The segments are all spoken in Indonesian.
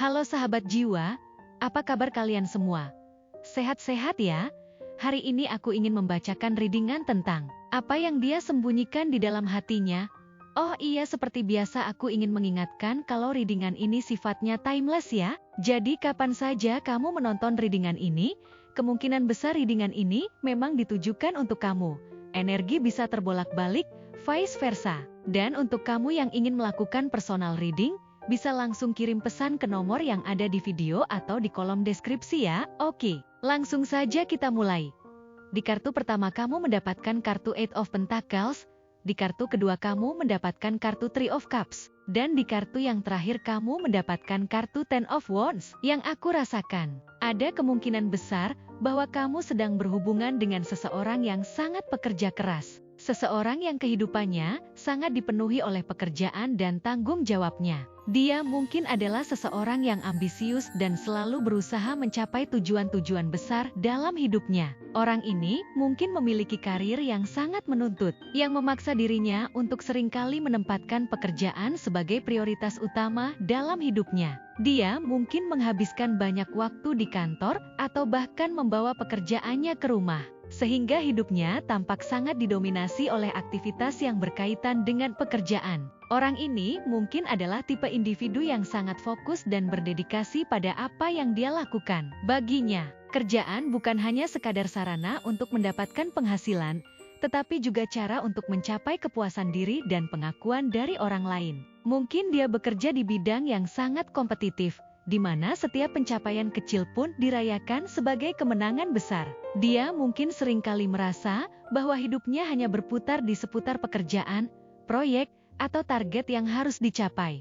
Halo sahabat jiwa, apa kabar kalian semua? Sehat-sehat ya? Hari ini aku ingin membacakan readingan tentang apa yang dia sembunyikan di dalam hatinya. Oh iya, seperti biasa aku ingin mengingatkan kalau readingan ini sifatnya timeless ya. Jadi kapan saja kamu menonton readingan ini, kemungkinan besar readingan ini memang ditujukan untuk kamu. Energi bisa terbolak-balik, vice versa. Dan untuk kamu yang ingin melakukan personal reading, bisa langsung kirim pesan ke nomor yang ada di video atau di kolom deskripsi ya. Oke, langsung saja kita mulai. Di kartu pertama kamu mendapatkan kartu Eight of Pentacles, di kartu kedua kamu mendapatkan kartu Three of Cups, dan di kartu yang terakhir kamu mendapatkan kartu Ten of Wands. Yang aku rasakan, ada kemungkinan besar bahwa kamu sedang berhubungan dengan seseorang yang sangat pekerja keras. Seseorang yang kehidupannya sangat dipenuhi oleh pekerjaan dan tanggung jawabnya. Dia mungkin adalah seseorang yang ambisius dan selalu berusaha mencapai tujuan-tujuan besar dalam hidupnya. Orang ini mungkin memiliki karir yang sangat menuntut, yang memaksa dirinya untuk seringkali menempatkan pekerjaan sebagai prioritas utama dalam hidupnya. Dia mungkin menghabiskan banyak waktu di kantor atau bahkan membawa pekerjaannya ke rumah, sehingga hidupnya tampak sangat didominasi oleh aktivitas yang berkaitan dengan pekerjaan. Orang ini mungkin adalah tipe individu yang sangat fokus dan berdedikasi pada apa yang dia lakukan. Baginya, kerjaan bukan hanya sekadar sarana untuk mendapatkan penghasilan, tetapi juga cara untuk mencapai kepuasan diri dan pengakuan dari orang lain. Mungkin dia bekerja di bidang yang sangat kompetitif, di mana setiap pencapaian kecil pun dirayakan sebagai kemenangan besar. Dia mungkin seringkali merasa bahwa hidupnya hanya berputar di seputar pekerjaan, proyek, atau target yang harus dicapai.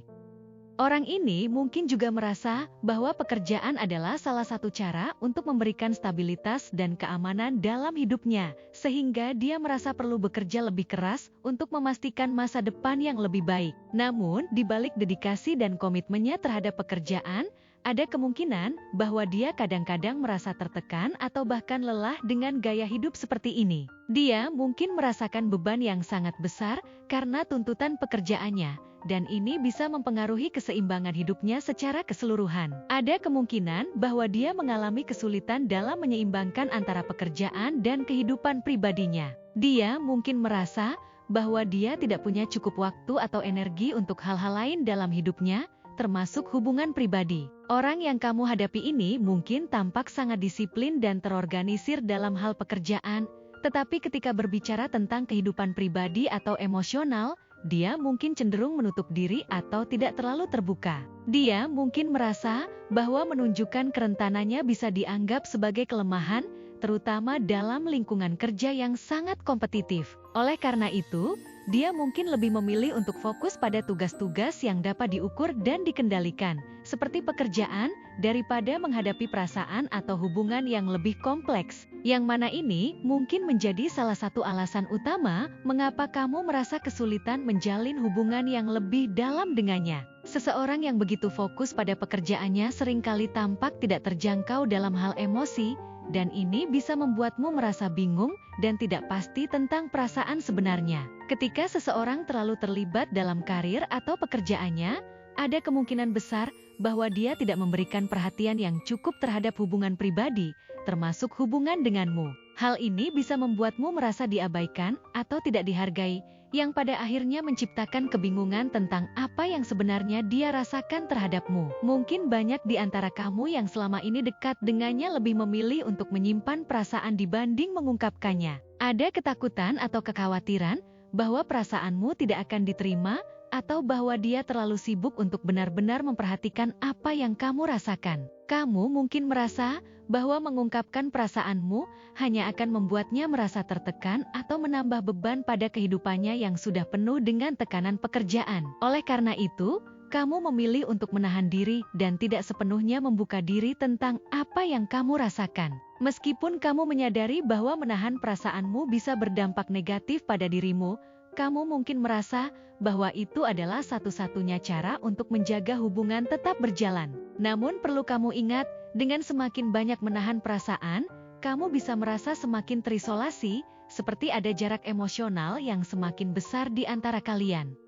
Orang ini mungkin juga merasa bahwa pekerjaan adalah salah satu cara untuk memberikan stabilitas dan keamanan dalam hidupnya, sehingga dia merasa perlu bekerja lebih keras untuk memastikan masa depan yang lebih baik. Namun, di balik dedikasi dan komitmennya terhadap pekerjaan, ada kemungkinan bahwa dia kadang-kadang merasa tertekan atau bahkan lelah dengan gaya hidup seperti ini. Dia mungkin merasakan beban yang sangat besar karena tuntutan pekerjaannya, dan ini bisa mempengaruhi keseimbangan hidupnya secara keseluruhan. Ada kemungkinan bahwa dia mengalami kesulitan dalam menyeimbangkan antara pekerjaan dan kehidupan pribadinya. Dia mungkin merasa bahwa dia tidak punya cukup waktu atau energi untuk hal-hal lain dalam hidupnya, termasuk hubungan pribadi. Orang yang kamu hadapi ini mungkin tampak sangat disiplin dan terorganisir dalam hal pekerjaan, tetapi ketika berbicara tentang kehidupan pribadi atau emosional, dia mungkin cenderung menutup diri atau tidak terlalu terbuka. Dia mungkin merasa bahwa menunjukkan kerentanannya bisa dianggap sebagai kelemahan, terutama dalam lingkungan kerja yang sangat kompetitif. Oleh karena itu, dia mungkin lebih memilih untuk fokus pada tugas-tugas yang dapat diukur dan dikendalikan, seperti pekerjaan, daripada menghadapi perasaan atau hubungan yang lebih kompleks. Yang mana ini mungkin menjadi salah satu alasan utama mengapa kamu merasa kesulitan menjalin hubungan yang lebih dalam dengannya. Seseorang yang begitu fokus pada pekerjaannya seringkali tampak tidak terjangkau dalam hal emosi, dan ini bisa membuatmu merasa bingung dan tidak pasti tentang perasaan sebenarnya. Ketika seseorang terlalu terlibat dalam karir atau pekerjaannya, ada kemungkinan besar bahwa dia tidak memberikan perhatian yang cukup terhadap hubungan pribadi, termasuk hubungan denganmu. Hal ini bisa membuatmu merasa diabaikan atau tidak dihargai, yang pada akhirnya menciptakan kebingungan tentang apa yang sebenarnya dia rasakan terhadapmu. Mungkin banyak di antara kamu yang selama ini dekat dengannya lebih memilih untuk menyimpan perasaan dibanding mengungkapkannya. Ada ketakutan atau kekhawatiran bahwa perasaanmu tidak akan diterima, atau bahwa dia terlalu sibuk untuk benar-benar memperhatikan apa yang kamu rasakan. Kamu mungkin merasa bahwa mengungkapkan perasaanmu hanya akan membuatnya merasa tertekan atau menambah beban pada kehidupannya yang sudah penuh dengan tekanan pekerjaan. Oleh karena itu, kamu memilih untuk menahan diri dan tidak sepenuhnya membuka diri tentang apa yang kamu rasakan. Meskipun kamu menyadari bahwa menahan perasaanmu bisa berdampak negatif pada dirimu, kamu mungkin merasa bahwa itu adalah satu-satunya cara untuk menjaga hubungan tetap berjalan. Namun perlu kamu ingat, dengan semakin banyak menahan perasaan, kamu bisa merasa semakin terisolasi, seperti ada jarak emosional yang semakin besar di antara kalian.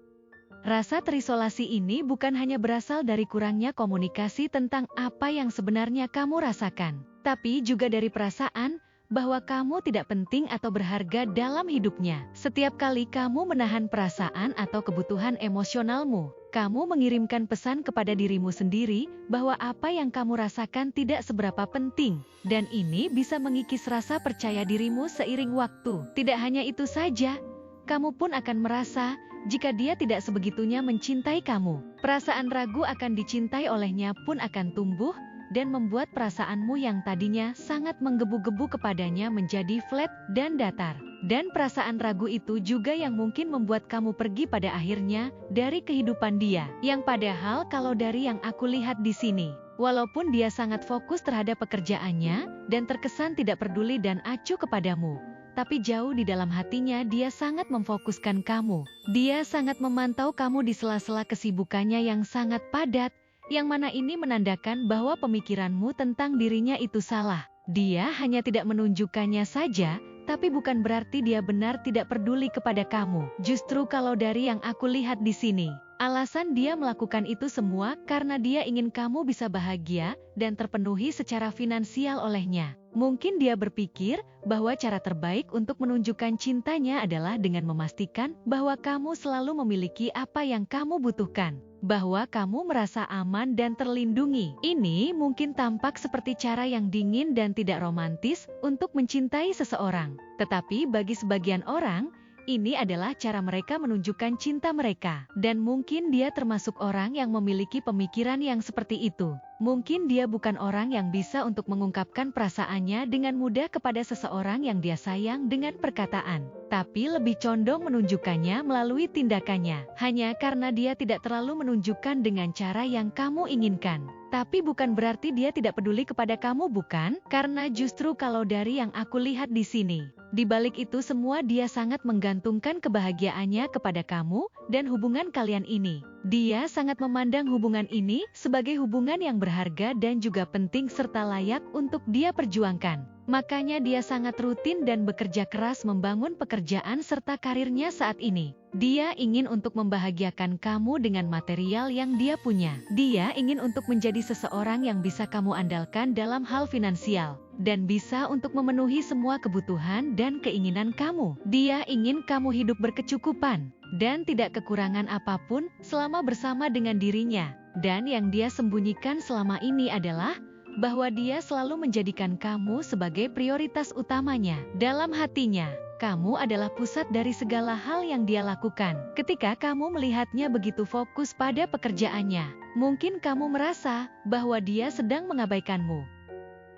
Rasa terisolasi ini bukan hanya berasal dari kurangnya komunikasi tentang apa yang sebenarnya kamu rasakan, tapi juga dari perasaan bahwa kamu tidak penting atau berharga dalam hidupnya. Setiap kali kamu menahan perasaan atau kebutuhan emosionalmu, kamu mengirimkan pesan kepada dirimu sendiri bahwa apa yang kamu rasakan tidak seberapa penting, dan ini bisa mengikis rasa percaya dirimu seiring waktu. Tidak hanya itu saja, kamu pun akan merasa jika dia tidak sebegitunya mencintai kamu. Perasaan ragu akan dicintai olehnya pun akan tumbuh dan membuat perasaanmu yang tadinya sangat menggebu-gebu kepadanya menjadi flat dan datar. Dan perasaan ragu itu juga yang mungkin membuat kamu pergi pada akhirnya dari kehidupan dia. Yang padahal kalau dari yang aku lihat di sini, walaupun dia sangat fokus terhadap pekerjaannya dan terkesan tidak peduli dan acuh kepadamu, tapi jauh di dalam hatinya dia sangat memfokuskan kamu. Dia sangat memantau kamu di sela-sela kesibukannya yang sangat padat, yang mana ini menandakan bahwa pemikiranmu tentang dirinya itu salah. Dia hanya tidak menunjukkannya saja, tapi bukan berarti dia benar tidak peduli kepada kamu. Justru kalau dari yang aku lihat di sini, alasan dia melakukan itu semua karena dia ingin kamu bisa bahagia dan terpenuhi secara finansial olehnya. Mungkin dia berpikir bahwa cara terbaik untuk menunjukkan cintanya adalah dengan memastikan bahwa kamu selalu memiliki apa yang kamu butuhkan, bahwa kamu merasa aman dan terlindungi. Ini mungkin tampak seperti cara yang dingin dan tidak romantis untuk mencintai seseorang. Tetapi bagi sebagian orang, ini adalah cara mereka menunjukkan cinta mereka. Dan mungkin dia termasuk orang yang memiliki pemikiran yang seperti itu. Mungkin dia bukan orang yang bisa untuk mengungkapkan perasaannya dengan mudah kepada seseorang yang dia sayang dengan perkataan, tapi lebih condong menunjukkannya melalui tindakannya. Hanya karena dia tidak terlalu menunjukkan dengan cara yang kamu inginkan. Tapi bukan berarti dia tidak peduli kepada kamu, bukan? Karena justru kalau dari yang aku lihat di sini, di balik itu semua dia sangat menggantungkan kebahagiaannya kepada kamu dan hubungan kalian ini. Dia sangat memandang hubungan ini sebagai hubungan yang berharga dan juga penting serta layak untuk dia perjuangkan. Makanya dia sangat rutin dan bekerja keras membangun pekerjaan serta karirnya saat ini. Dia ingin untuk membahagiakan kamu dengan material yang dia punya. Dia ingin untuk menjadi seseorang yang bisa kamu andalkan dalam hal finansial, dan bisa untuk memenuhi semua kebutuhan dan keinginan kamu. Dia ingin kamu hidup berkecukupan dan tidak kekurangan apapun selama bersama dengan dirinya. Dan yang dia sembunyikan selama ini adalah bahwa dia selalu menjadikan kamu sebagai prioritas utamanya. Dalam hatinya, kamu adalah pusat dari segala hal yang dia lakukan. Ketika kamu melihatnya begitu fokus pada pekerjaannya, mungkin kamu merasa bahwa dia sedang mengabaikanmu.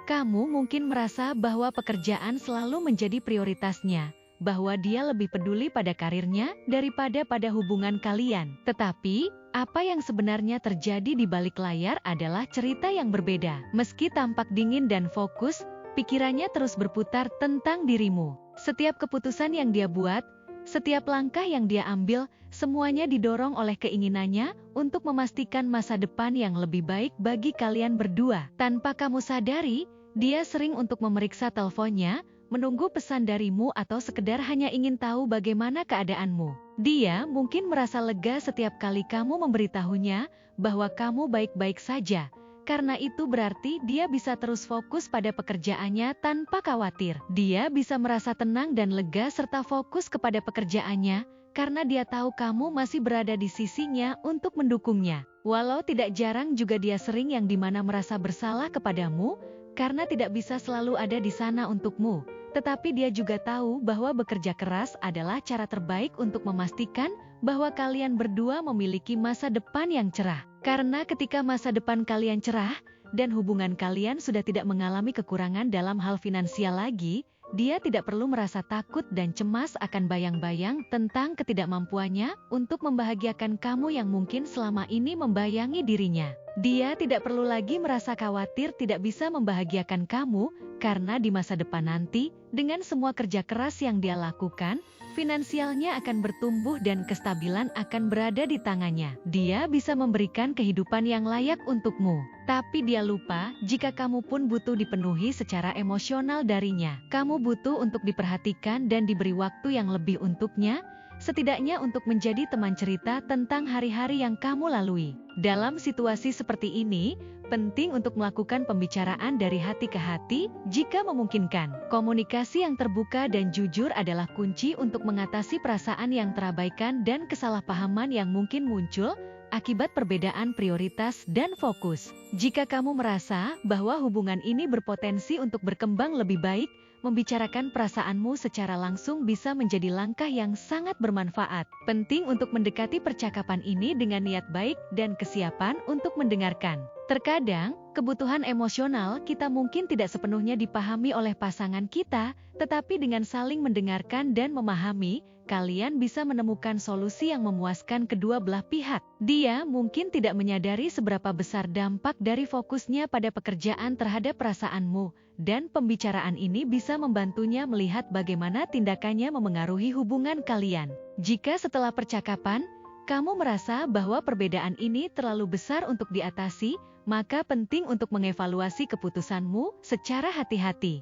Kamu mungkin merasa bahwa pekerjaan selalu menjadi prioritasnya, bahwa dia lebih peduli pada karirnya daripada pada hubungan kalian. Tetapi, apa yang sebenarnya terjadi di balik layar adalah cerita yang berbeda. Meski tampak dingin dan fokus, pikirannya terus berputar tentang dirimu. Setiap keputusan yang dia buat, setiap langkah yang dia ambil, semuanya didorong oleh keinginannya untuk memastikan masa depan yang lebih baik bagi kalian berdua. Tanpa kamu sadari, dia sering untuk memeriksa teleponnya, menunggu pesan darimu atau sekedar hanya ingin tahu bagaimana keadaanmu. Dia mungkin merasa lega setiap kali kamu memberitahunya bahwa kamu baik-baik saja. Karena itu berarti dia bisa terus fokus pada pekerjaannya tanpa khawatir. Dia bisa merasa tenang dan lega serta fokus kepada pekerjaannya karena dia tahu kamu masih berada di sisinya untuk mendukungnya. Walau tidak jarang juga dia sering yang dimana merasa bersalah kepadamu karena tidak bisa selalu ada di sana untukmu. Tetapi dia juga tahu bahwa bekerja keras adalah cara terbaik untuk memastikan bahwa kalian berdua memiliki masa depan yang cerah. Karena ketika masa depan kalian cerah, dan hubungan kalian sudah tidak mengalami kekurangan dalam hal finansial lagi, dia tidak perlu merasa takut dan cemas akan bayang-bayang tentang ketidakmampuannya untuk membahagiakan kamu yang mungkin selama ini membayangi dirinya. Dia tidak perlu lagi merasa khawatir tidak bisa membahagiakan kamu, karena di masa depan nanti, dengan semua kerja keras yang dia lakukan, finansialnya akan bertumbuh dan kestabilan akan berada di tangannya. Dia bisa memberikan kehidupan yang layak untukmu. Tapi dia lupa jika kamu pun butuh dipenuhi secara emosional darinya. Kamu butuh untuk diperhatikan dan diberi waktu yang lebih untuknya, setidaknya untuk menjadi teman cerita tentang hari-hari yang kamu lalui. Dalam situasi seperti ini, penting untuk melakukan pembicaraan dari hati ke hati jika memungkinkan. Komunikasi yang terbuka dan jujur adalah kunci untuk mengatasi perasaan yang terabaikan dan kesalahpahaman yang mungkin muncul akibat perbedaan prioritas dan fokus. Jika kamu merasa bahwa hubungan ini berpotensi untuk berkembang lebih baik, membicarakan perasaanmu secara langsung bisa menjadi langkah yang sangat bermanfaat. Penting untuk mendekati percakapan ini dengan niat baik dan kesiapan untuk mendengarkan. Terkadang, kebutuhan emosional kita mungkin tidak sepenuhnya dipahami oleh pasangan kita, tetapi dengan saling mendengarkan dan memahami, kalian bisa menemukan solusi yang memuaskan kedua belah pihak. Dia mungkin tidak menyadari seberapa besar dampak dari fokusnya pada pekerjaan terhadap perasaanmu, dan pembicaraan ini bisa membantunya melihat bagaimana tindakannya memengaruhi hubungan kalian. Jika setelah percakapan, kamu merasa bahwa perbedaan ini terlalu besar untuk diatasi, maka penting untuk mengevaluasi keputusanmu secara hati-hati.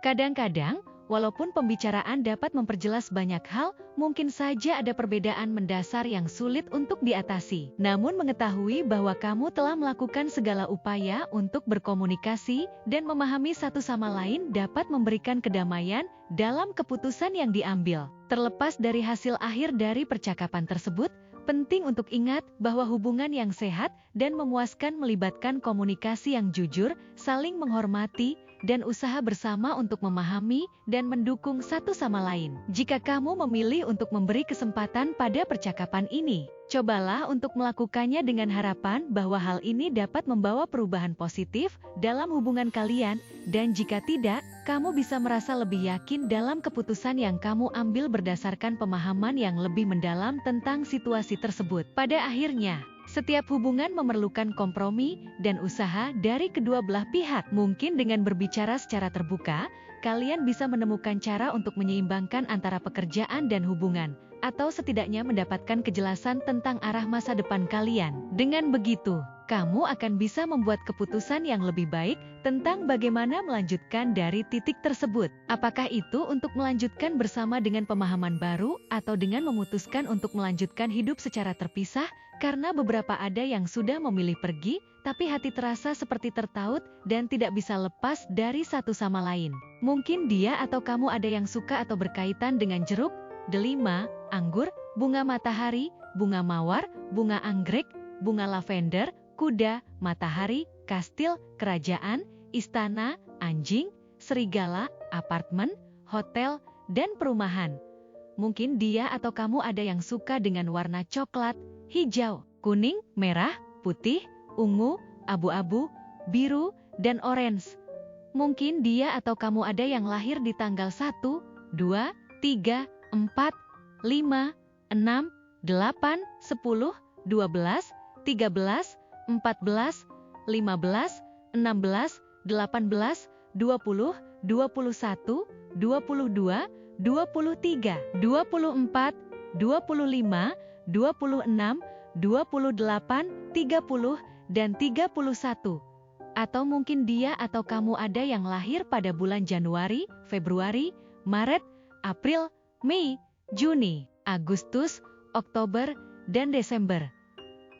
Kadang-kadang, walaupun pembicaraan dapat memperjelas banyak hal, mungkin saja ada perbedaan mendasar yang sulit untuk diatasi. Namun mengetahui bahwa kamu telah melakukan segala upaya untuk berkomunikasi dan memahami satu sama lain dapat memberikan kedamaian dalam keputusan yang diambil. Terlepas dari hasil akhir dari percakapan tersebut, penting untuk ingat bahwa hubungan yang sehat dan memuaskan melibatkan komunikasi yang jujur, saling menghormati, dan usaha bersama untuk memahami dan mendukung satu sama lain. Jika kamu memilih untuk memberi kesempatan pada percakapan ini, cobalah untuk melakukannya dengan harapan bahwa hal ini dapat membawa perubahan positif dalam hubungan kalian, dan jika tidak, kamu bisa merasa lebih yakin dalam keputusan yang kamu ambil berdasarkan pemahaman yang lebih mendalam tentang situasi tersebut. Pada akhirnya, setiap hubungan memerlukan kompromi dan usaha dari kedua belah pihak. Mungkin dengan berbicara secara terbuka, kalian bisa menemukan cara untuk menyeimbangkan antara pekerjaan dan hubungan, atau setidaknya mendapatkan kejelasan tentang arah masa depan kalian. Dengan begitu, kamu akan bisa membuat keputusan yang lebih baik tentang bagaimana melanjutkan dari titik tersebut. Apakah itu untuk melanjutkan bersama dengan pemahaman baru, atau dengan memutuskan untuk melanjutkan hidup secara terpisah, karena beberapa ada yang sudah memilih pergi, tapi hati terasa seperti tertaut dan tidak bisa lepas dari satu sama lain. Mungkin dia atau kamu ada yang suka atau berkaitan dengan jeruk, delima, anggur, bunga matahari, bunga mawar, bunga anggrek, bunga lavender, kuda, matahari, kastil, kerajaan, istana, anjing, serigala, apartemen, hotel, dan perumahan. Mungkin dia atau kamu ada yang suka dengan warna coklat, hijau, kuning, merah, putih, ungu, abu-abu, biru, dan orange. Mungkin dia atau kamu ada yang lahir di tanggal 1, 2, 3, 4, 5, 6, 8, 10, 12, 13, 14, 15, 16, 18, 20, 21, 22, 23, 24, 25, 26, 28, 30, dan 31. Atau mungkin dia atau kamu ada yang lahir pada bulan Januari, Februari, Maret, April, Mei, Juni, Agustus, Oktober, dan Desember.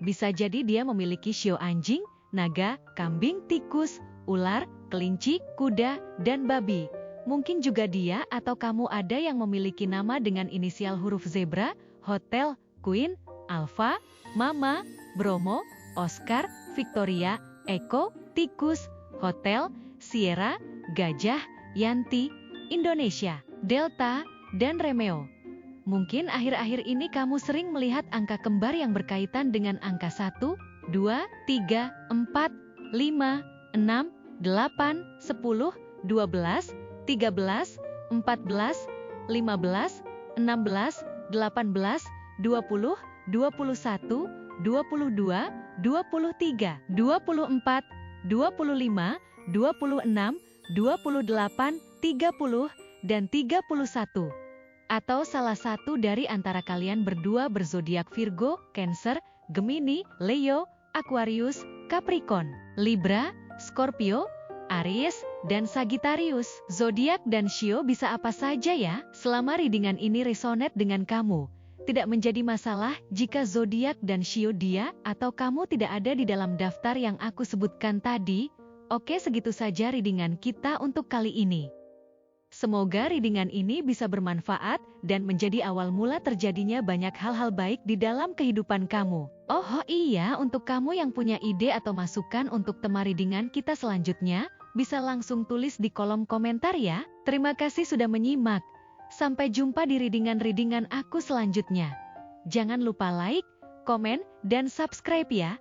Bisa jadi dia memiliki shio anjing, naga, kambing, tikus, ular, kelinci, kuda, dan babi. Mungkin juga dia atau kamu ada yang memiliki nama dengan inisial huruf zebra, hotel, queen, alpha, mama, bromo, oscar, victoria, eko, tikus, hotel, sierra, gajah, yanti, Indonesia, delta, dan romeo. Mungkin akhir-akhir ini kamu sering melihat angka kembar yang berkaitan dengan angka 1, 2, 3, 4, 5, 6, 8, 10, 12, 13, 14, 15, 16, 18, 20, 21, 22, 23, 24, 25, 25, 26, 28, 30, dan 31. Atau salah satu dari antara kalian berdua berzodiak Virgo, Cancer, Gemini, Leo, Aquarius, Capricorn, Libra, Scorpio, Aries, dan Sagittarius. Zodiak dan shio bisa apa saja ya? Selama readingan ini resonate dengan kamu, Tidak menjadi masalah jika zodiak dan shio dia atau kamu tidak ada di dalam daftar yang aku sebutkan tadi. Oke, segitu saja readingan kita untuk kali ini. Semoga readingan ini bisa bermanfaat dan menjadi awal mula terjadinya banyak hal-hal baik di dalam kehidupan kamu. Oh iya, untuk kamu yang punya ide atau masukan untuk tema readingan kita selanjutnya, bisa langsung tulis di kolom komentar ya. Terima kasih sudah menyimak. Sampai jumpa di readingan-readingan aku selanjutnya. Jangan lupa like, komen, dan subscribe ya.